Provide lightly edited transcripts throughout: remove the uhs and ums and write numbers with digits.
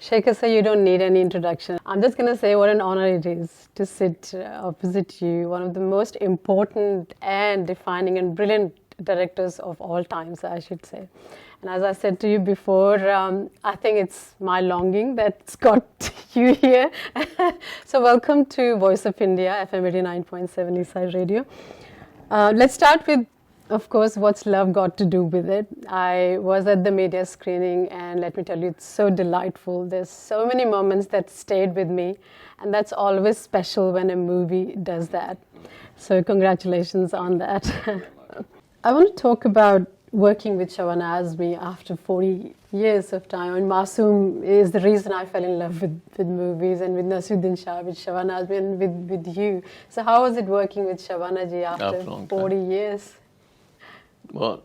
Shekhar, sir, you don't need any introduction. I'm just going to say what an honor it is to sit opposite you, one of the most important and defining and brilliant directors of all times, I should say. And as I said to you before, I think it's my longing that's got you here. So welcome to Voice of India, FM 89.7 Eastside Radio. Let's start with, of course, what's love got to do with it? I was at the media screening, and let me tell you, it's so delightful. There's so many moments that stayed with me, and that's always special when a movie does that. So congratulations on that. I want to talk about working with Shabana Azmi after 40 years of time. And Masoom is the reason I fell in love with movies, and with Nasuddin Shah, with Shabana Azmi, and with you. So how was it working with Shabana ji after 40 years? Well,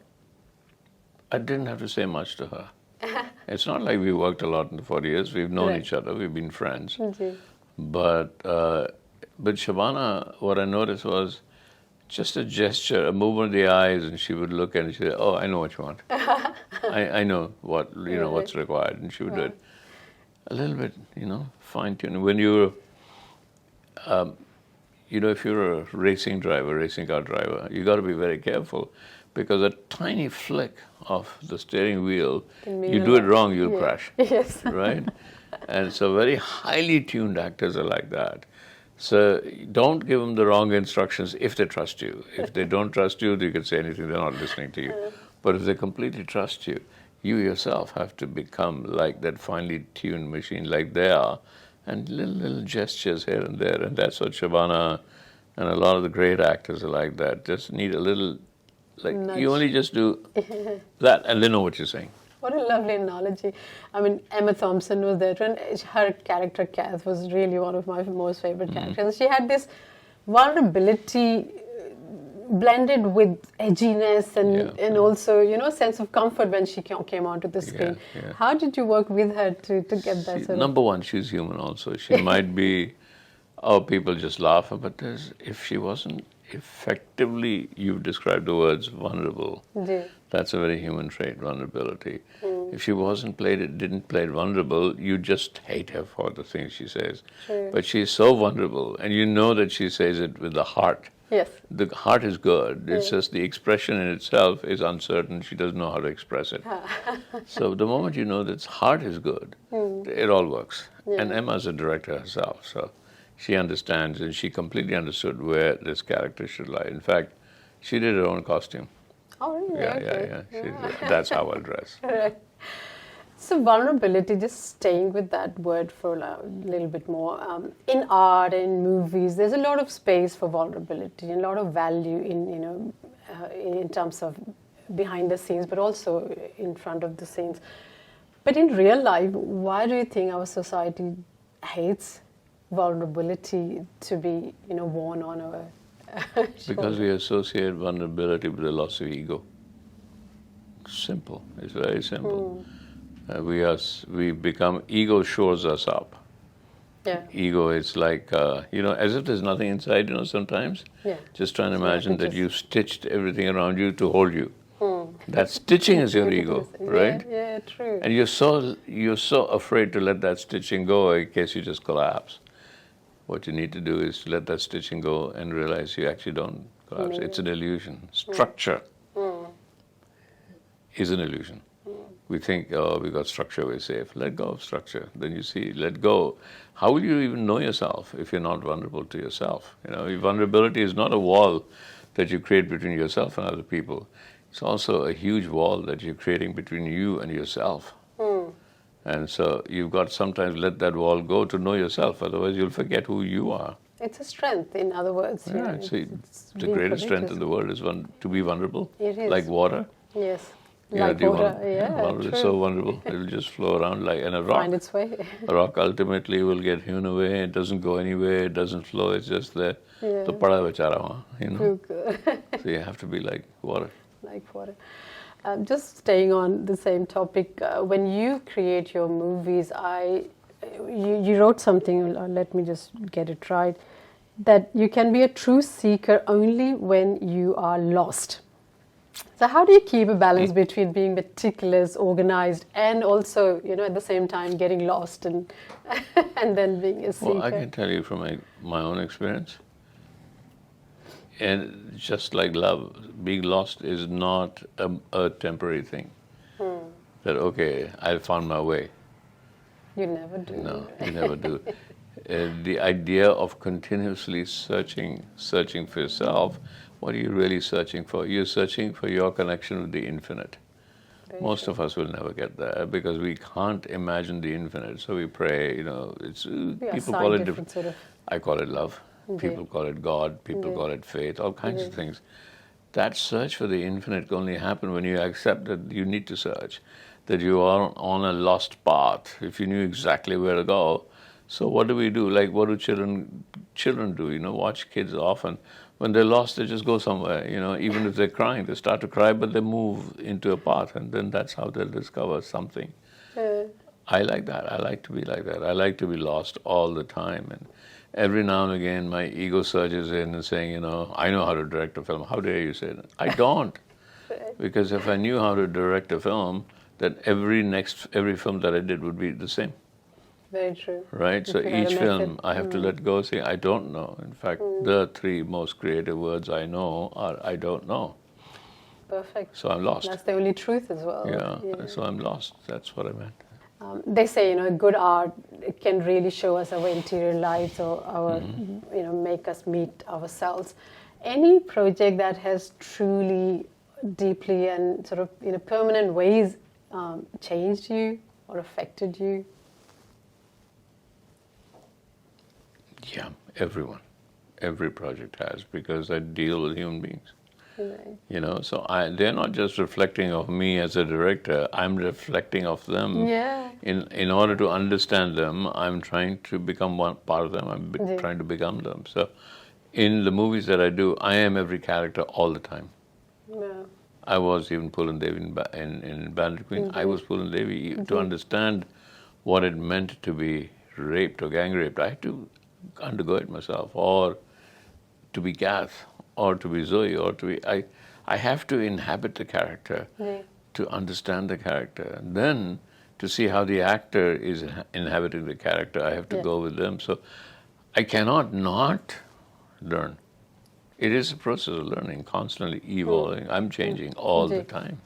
I didn't have to say much to her. It's not like we worked a lot in the 40 years. We've known each other. We've been friends. But Shabana, what I noticed was just a gesture, a movement of the eyes, and she would look and she'd say, "Oh, I know what you want. I know what what's required," and she would do it a little bit, fine tune. When you, if you're a racing car driver, you got to be very careful, because a tiny flick of the steering wheel, you do it wrong, you'll crash. Yes. Right? And so very highly tuned actors are like that. So don't give them the wrong instructions if they trust you. If they don't trust you, you can say anything, they're not listening to you. But if they completely trust you, you yourself have to become like that finely tuned machine, like they are, and little gestures here and there. And that's what Shabana and a lot of the great actors are like that. Just need a little, nudge. You only just do that and they know what you're saying. What a lovely analogy. I mean, Emma Thompson was there, and her character, Kath, was really one of my most favorite characters. She had this vulnerability blended with edginess and also, sense of comfort when she came onto the screen. Yeah. How did you work with her to get that sort of... Number one, she's human also. She might be, people just laugh, but if she wasn't effectively, you've described the words vulnerable. That's a very human trait, vulnerability. If she didn't play it vulnerable, you just hate her for the things she says. But she's so vulnerable, and you know that she says it with the heart. Yes. The heart is good. It's just the expression in itself is uncertain. She doesn't know how to express it. So the moment you know that heart is good, it all works. And Emma's a director herself, so she understands, and she completely understood where this character should lie. In fact, she did her own costume. Oh, really? Yeah. That's how I'll dress. Right. So vulnerability, just staying with that word for a little bit more. In art, in movies, there's a lot of space for vulnerability and a lot of value in terms of behind the scenes, but also in front of the scenes. But in real life, why do you think our society hates vulnerability to be, worn on our shoulder? Because we associate vulnerability with the loss of ego. Simple. It's very simple. We become, ego shores us up. Yeah. Ego is like, as if there's nothing inside, sometimes. Yeah. Just try and imagine that you've stitched everything around you to hold you. That stitching is your ego, right? Yeah, true. And you're so afraid to let that stitching go in case you just collapse. What you need to do is let that stitching go and realize you actually don't collapse. It's an illusion. Structure is an illusion. We think, we got structure, we're safe. Let go of structure. Then you see, let go. How will you even know yourself if you're not vulnerable to yourself? Vulnerability is not a wall that you create between yourself and other people. It's also a huge wall that you're creating between you and yourself. And so you've got to sometimes let that wall go to know yourself, otherwise you'll forget who you are. It's a strength, in other words. Yeah, it's the greatest strength in the world is to be vulnerable. It is. Like water. Yes. Like water, Water is so vulnerable. It will just flow around and a rock. Find its way. A rock ultimately will get hewn away. It doesn't go anywhere. It doesn't flow. It's just there. Yeah. So pada bechara So you have to be like water. Like water. Just staying on the same topic, when you create your movies, you wrote something, let me just get it right, that you can be a true seeker only when you are lost. So how do you keep a balance between being meticulous, organized, and also, at the same time getting lost and and then being a seeker? Well, I can tell you from my own experience, and just like love, being lost is not a temporary thing. That, okay, I found my way. You never do. No, you never do. The idea of continuously searching for yourself, what are you really searching for? You're searching for your connection with the infinite. Most of us will never get there because we can't imagine the infinite. So we pray, it's people call it different. Sort of. I call it love. People call it God. People call it faith. All kinds of things. That search for the infinite can only happen when you accept that you need to search, that you are on a lost path. If you knew exactly where to go, so what do we do? Like, what do children do? Watch kids often. When they're lost, they just go somewhere. Even if they're crying, they start to cry, but they move into a path, and then that's how they'll discover something. I like that. I like to be like that. I like to be lost all the time. And every now and again, my ego surges in and saying, I know how to direct a film. How dare you say that? I don't. Because if I knew how to direct a film, then every film that I did would be the same. Very true. Right? So each film I have to let go, say, I don't know. In fact, the 3 most creative words I know are, I don't know. Perfect. So I'm lost. That's the only truth as well. Yeah. So I'm lost. That's what I meant. They say, good art, it can really show us our interior lives or our, make us meet ourselves. Any project that has truly, deeply and sort of in permanent ways changed you or affected you? Yeah, everyone. Every project has, because I deal with human beings. Right. So they're not just reflecting of me as a director, I'm reflecting of them. Yeah. In order to understand them, I'm trying to become one part of them. I'm trying to become them. So in the movies that I do, I am every character all the time. Yeah. I was even Pulan Devi in Bandit Queen. I was Pulan Devi. To understand what it meant to be raped or gang raped, I had to undergo it myself, or to be Gath, or to be Zoe, or to be... I have to inhabit the character to understand the character. And then to see how the actor is inhabiting the character, I have to go with them. So I cannot not learn. It is a process of learning, constantly evolving. I'm changing all the time.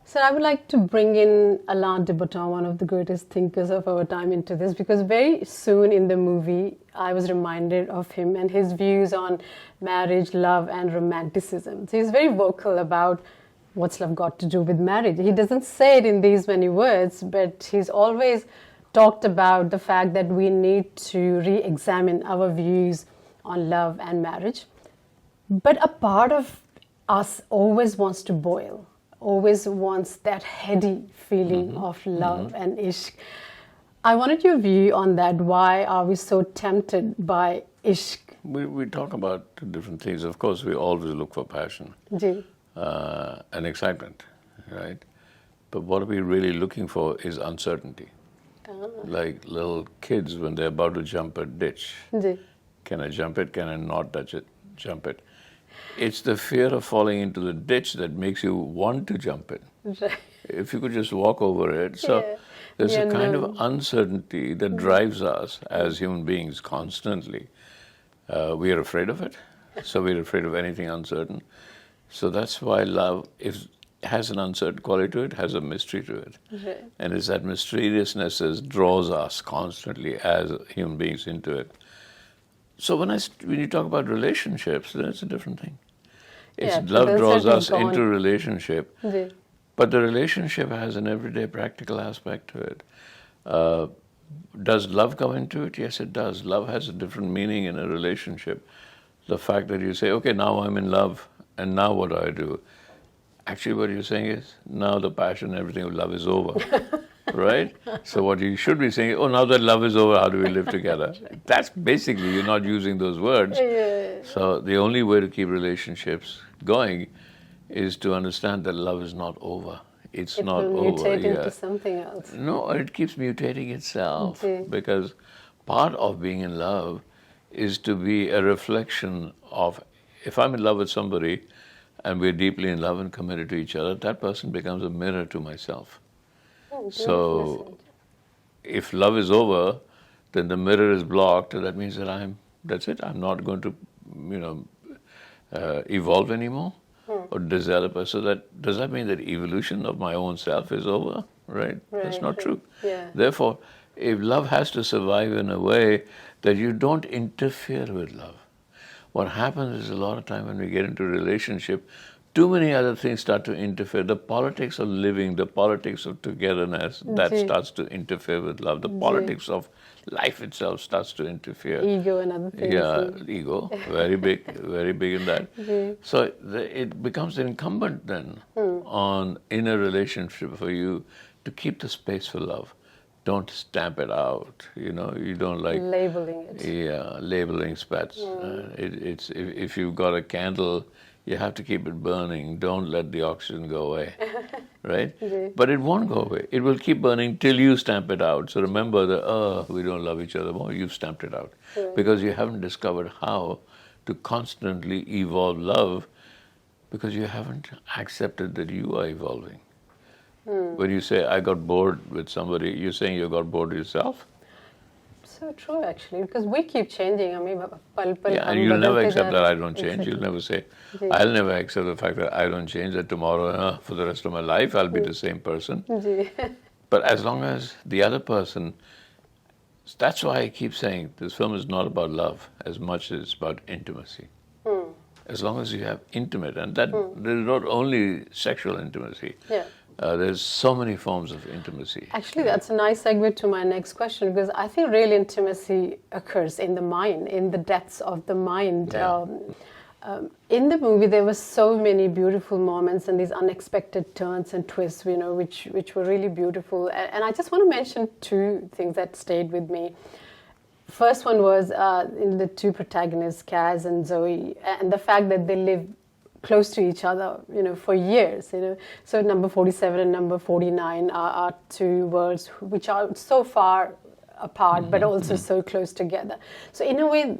So I would like to bring in Alain de Botton, one of the greatest thinkers of our time, into this, because very soon in the movie, I was reminded of him and his views on marriage, love, and romanticism. So he's very vocal about what's love got to do with marriage. He doesn't say it in these many words, but he's always talked about the fact that we need to re-examine our views on love and marriage. But a part of us always wants to boil, always wants that heady feeling of love and ishq. I wanted your view on that. Why are we so tempted by ishq? We talk about different things. Of course, we always look for passion and excitement, right? But what we're really looking for is uncertainty. Like little kids when they're about to jump a ditch. Can I jump it? Can I not touch it? Jump it. It's the fear of falling into the ditch that makes you want to jump it. If you could just walk over it. So there's a kind of uncertainty that drives us as human beings constantly. We are afraid of it. So we're afraid of anything uncertain. So that's why love has an uncertain quality to it, has a mystery to it. And it's that mysteriousness that draws us constantly as human beings into it. So when you talk about relationships, then it's a different thing. Love draws us into a relationship, but the relationship has an everyday practical aspect to it. Does love come into it? Yes, it does. Love has a different meaning in a relationship. The fact that you say, okay, now I'm in love, and now what do I do? Actually, what you're saying is, now the passion and everything of love is over. Right? So what you should be saying, oh, now that love is over, how do we live together? That's basically, you're not using those words. So the only way to keep relationships going is to understand that love is not over. It's not over. It will mutate into something else. No, it keeps mutating itself. Because part of being in love is to be a reflection of, if I'm in love with somebody, and we're deeply in love and committed to each other, that person becomes a mirror to myself. Oh, So if love is over, then the mirror is blocked, and that means that that's it. I'm not going to, evolve anymore. Or does the other person, does that mean that evolution of my own self is over? Right? That's not true. Yeah. Therefore, if love has to survive in a way that you don't interfere with love. What happens is a lot of time when we get into a relationship, too many other things start to interfere. The politics of living, the politics of togetherness, that starts to interfere with love. The politics of life itself starts to interfere. Ego and other things. Yeah, ego, very big in that. So it becomes incumbent then in a relationship for you to keep the space for love. Don't stamp it out. You don't like Labeling it. Yeah, labeling spats. It's if you've got a candle, you have to keep it burning. Don't let the oxygen go away, right? But it won't go away. It will keep burning till you stamp it out. So remember that, we don't love each other more. You've stamped it out because you haven't discovered how to constantly evolve love, because you haven't accepted that you are evolving. When you say, I got bored with somebody, you're saying you got bored yourself? So true, actually, because we keep changing. I mean, Yeah, and you'll never accept that I don't change. You'll never say, I'll never accept the fact that I don't change, that tomorrow, for the rest of my life, I'll be the same person. But as long as the other person, that's why I keep saying this film is not about love as much as it's about intimacy. As long as you have intimate, and that there's not only sexual intimacy. There's so many forms of intimacy. Actually, that's a nice segue to my next question, because I think real intimacy occurs in the mind, in the depths of the mind. In the movie, there were so many beautiful moments and these unexpected turns and twists, which were really beautiful. And I just want to mention two things that stayed with me. First one was in the two protagonists, Kaz and Zoe, and the fact that they live close to each other, for years, So number 47 and number 49 are two worlds which are so far apart, but also so close together. So in a way,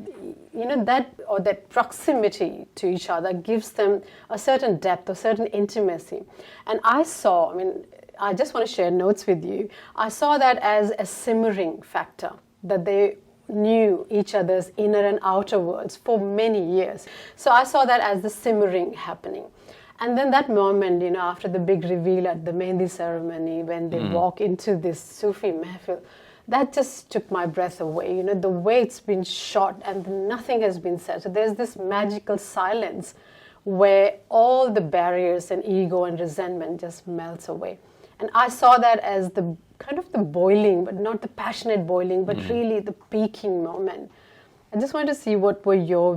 that proximity to each other gives them a certain depth, a certain intimacy. And I just want to share notes with you. I saw that as a simmering factor, that they knew each other's inner and outer worlds for many years. So I saw that as the simmering happening. And then that moment, after the big reveal at the Mehndi ceremony, when they walk into this Sufi mehfil, that just took my breath away. The way it's been shot and nothing has been said. So there's this magical silence where all the barriers and ego and resentment just melts away. And I saw that as the kind of the boiling, but not the passionate boiling, but really the peaking moment. I just wanted to see what were your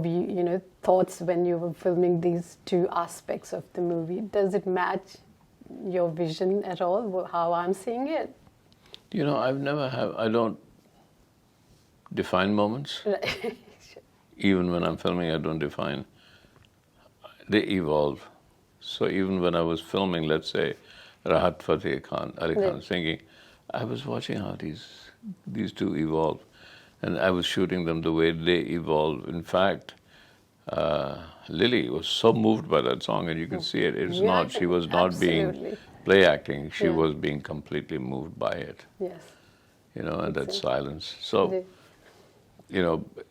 thoughts when you were filming these two aspects of the movie. Does it match your vision at all, how I'm seeing it? I don't define moments. Even when I'm filming, I don't define. They evolve. So even when I was filming, let's say, Rahat Fateh Ali Khan singing, I was watching how these two evolve, and I was shooting them the way they evolve. In fact, Lily was so moved by that song, and you can see it. She was not being play acting. She was being completely moved by it. Yes. And that silence. So,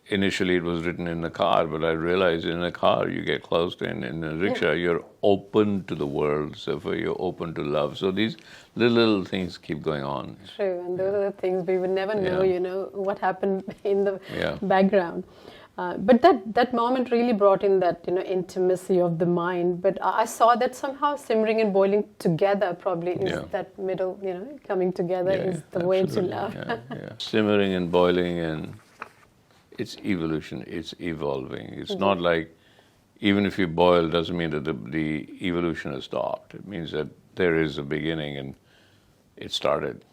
initially it was written in the car, but I realized in a car you get close to, in a rickshaw, you're open to the world, so you're open to love. So these little things keep going on. True, and those are the things we would never know, what happened in the background. But that moment really brought in that, intimacy of the mind. But I saw that somehow simmering and boiling together probably is that middle, coming together is the way to love. Simmering and boiling, and it's evolution, it's evolving. It's not like, even if you boil, doesn't mean that the evolution has stopped. It means that there is a beginning and it started.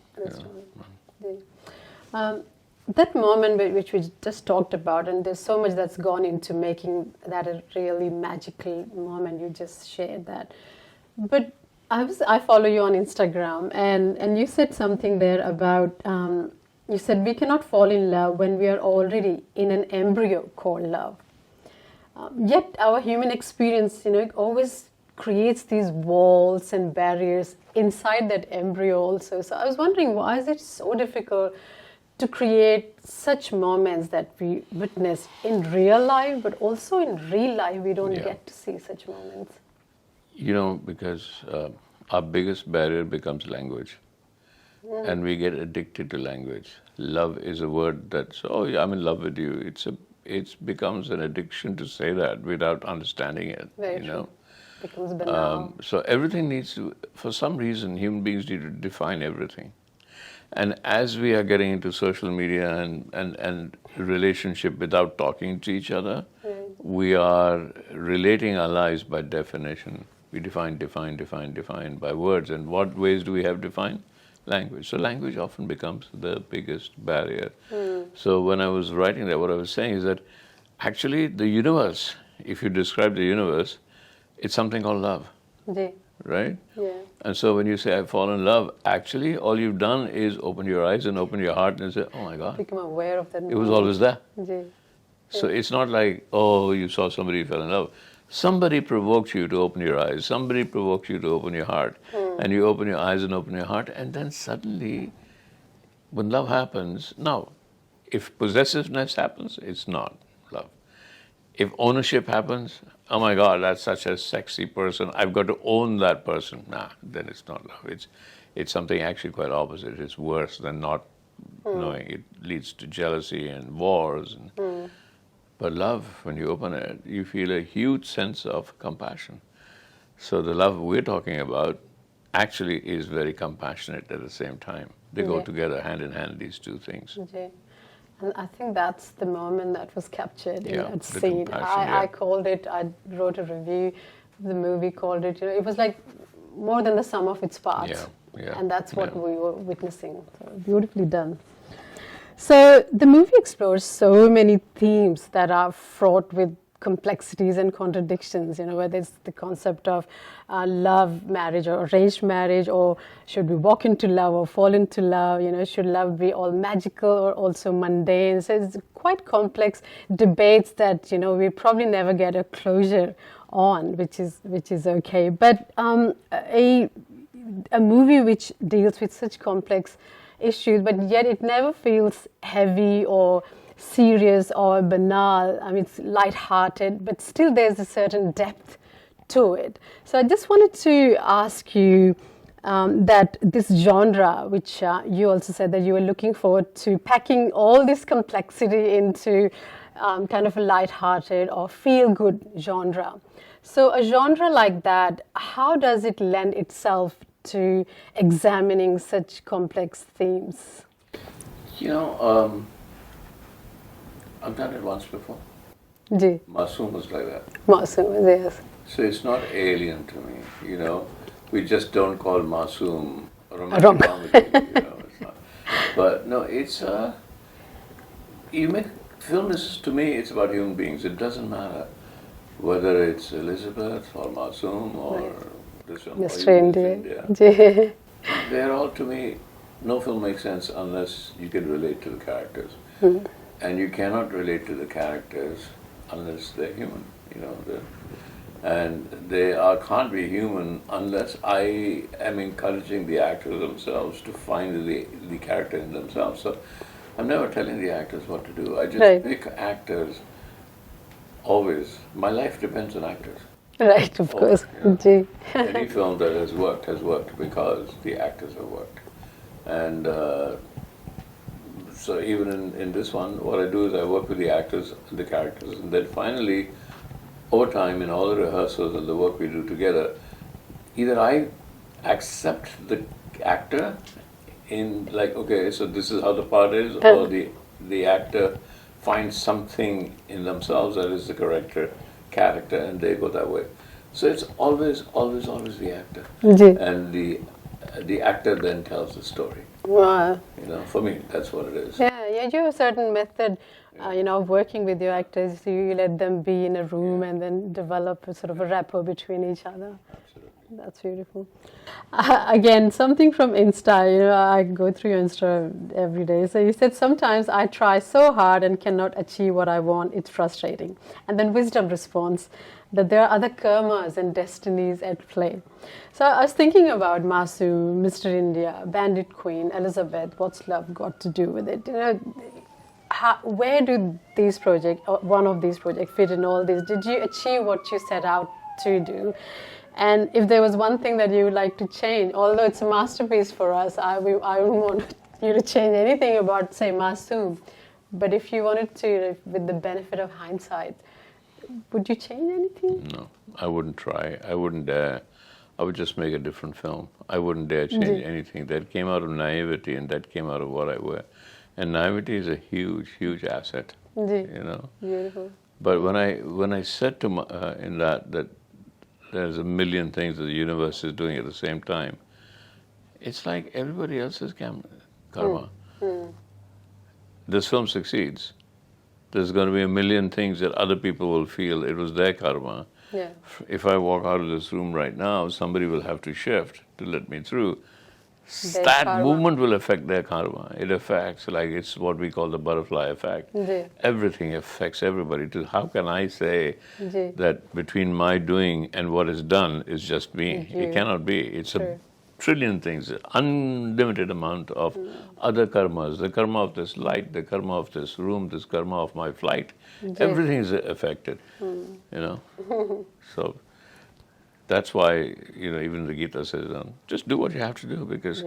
That moment which we just talked about, and there's so much that's gone into making that a really magical moment. You just shared that. But I follow you on Instagram, and you said something there about, you said we cannot fall in love when we are already in an embryo called love. Yet our human experience, always creates these walls and barriers inside that embryo also. So I was wondering, why is it so difficult to create such moments that we witness in real life, but also in real life we don't get to see such moments? Because our biggest barrier becomes language. And we get addicted to language. Love is a word that's, oh yeah, I'm in love with you. It becomes an addiction to say that without understanding it. Very true. Becomes banal. So everything needs to, for some reason, human beings need to define everything. And as we are getting into social media and relationship without talking to each other, we are relating our lives by definition. We define by words. And what ways do we have defined? Language. So language often becomes the biggest barrier. So when I was writing that, what I was saying is that actually the universe, if you describe the universe, it's something called love. Right? Yeah. And so when you say, I fall in love, actually all you've done is open your eyes and open your heart and say, oh my God. Become aware of that. It was always there. Yeah. So it's not like, oh, you saw somebody, you fell in love. Somebody provoked you to open your eyes. Somebody provoked you to open your heart. And you open your eyes and open your heart. And then suddenly, when love happens, now, if possessiveness happens, it's not love. If ownership happens, oh my God, that's such a sexy person, I've got to own that person. Nah, then it's not love. It's something actually quite opposite. It's worse than not knowing. It leads to jealousy and wars. But love, when you open it, you feel a huge sense of compassion. So the love we're talking about actually is very compassionate at the same time. They go together hand in hand, these two things. And I think that's the moment that was captured in that the scene. compassion, I called it, I wrote a review of the movie, called it, it was like more than the sum of its parts. And that's what we were witnessing. So beautifully done. So the movie explores so many themes that are fraught with complexities and contradictions, whether it's the concept of love, marriage, or arranged marriage, or should we walk into love or fall into love, should love be all magical or also mundane. So it's quite complex debates that, we probably never get a closure on, which is okay. But a movie which deals with such complex issues, but yet it never feels heavy or serious or banal. I mean, it's light-hearted, but still there's a certain depth to it. So I just wanted to ask you that this genre, which you also said that you were looking forward to packing all this complexity into kind of a light-hearted or feel-good genre. So a genre like that, how does it lend itself to examining such complex themes? I've done it once before. Ji. Masoom was like that. Masoom, yes. So it's not alien to me, We just don't call Masoom romantic comedy, it's not. But no, it's film is, to me, it's about human beings. It doesn't matter whether it's Elizabeth or Masoom or this one. Mr. India. They're all, to me, no film makes sense unless you can relate to the characters. And you cannot relate to the characters unless they're human, and they can't be human unless I am encouraging the actors themselves to find the character in themselves. So I'm never telling the actors what to do. I just pick actors always. My life depends on actors. Right, of course. Any film that has worked because the actors have worked. And so even in this one, what I do is I work with the actors and the characters, and then finally, over time, in all the rehearsals and the work we do together, either I accept the actor in like, okay, so this is how the part is, or the actor finds something in themselves that is the character, and they go that way. So it's always the actor, and the actor then tells the story. Wow. For me, that's what it is. Yeah, you have a certain method, of working with your actors. You let them be in a room and then develop a sort of a rapport between each other. Absolutely. That's beautiful. Again, something from Insta, I go through your Insta every day. So you said, sometimes I try so hard and cannot achieve what I want. It's frustrating. And then Wisdom responds that there are other karmas and destinies at play. So I was thinking about Masoom, Mr. India, Bandit Queen, Elizabeth, what's love got to do with it? Where do these projects, or one of these projects, fit in all this? Did you achieve what you set out to do? And if there was one thing that you would like to change, although it's a masterpiece for us, I wouldn't want you to change anything about, say, Masoom. But if you wanted to, with the benefit of hindsight, would you change anything? No, I wouldn't try. I wouldn't dare. I would just make a different film. I wouldn't dare change anything. That came out of naivety, and that came out of what I were. And naivety is a huge, huge asset. Beautiful. But when I said to in that there's a million things that the universe is doing at the same time, it's like everybody else's karma. This film succeeds. There's going to be a million things that other people will feel it was their karma. Yeah. If I walk out of this room right now, somebody will have to shift to let me through. Their That karma. movement will affect their karma. It affects, like it's what we call the butterfly effect. Everything affects everybody. How can I say that between my doing and what is done is just me? It cannot be. It's a trillion things, unlimited amount of other karmas. The karma of this light, the karma of this room, this karma of my flight. Everything is affected, So that's why, even the Gita says, just do what you have to do, because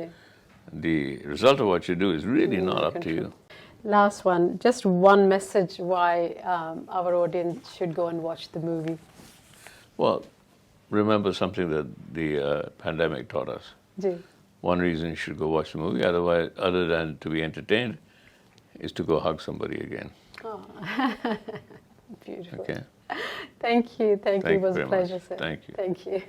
the result of what you do is really not up to you. Last one, just one message why our audience should go and watch the movie. Well, remember something that the pandemic taught us. One reason you should go watch the movie, other than to be entertained, is to go hug somebody again. Oh. Beautiful. Okay. Thank you. It was a very pleasure, much. sir. Thank you. Thank you.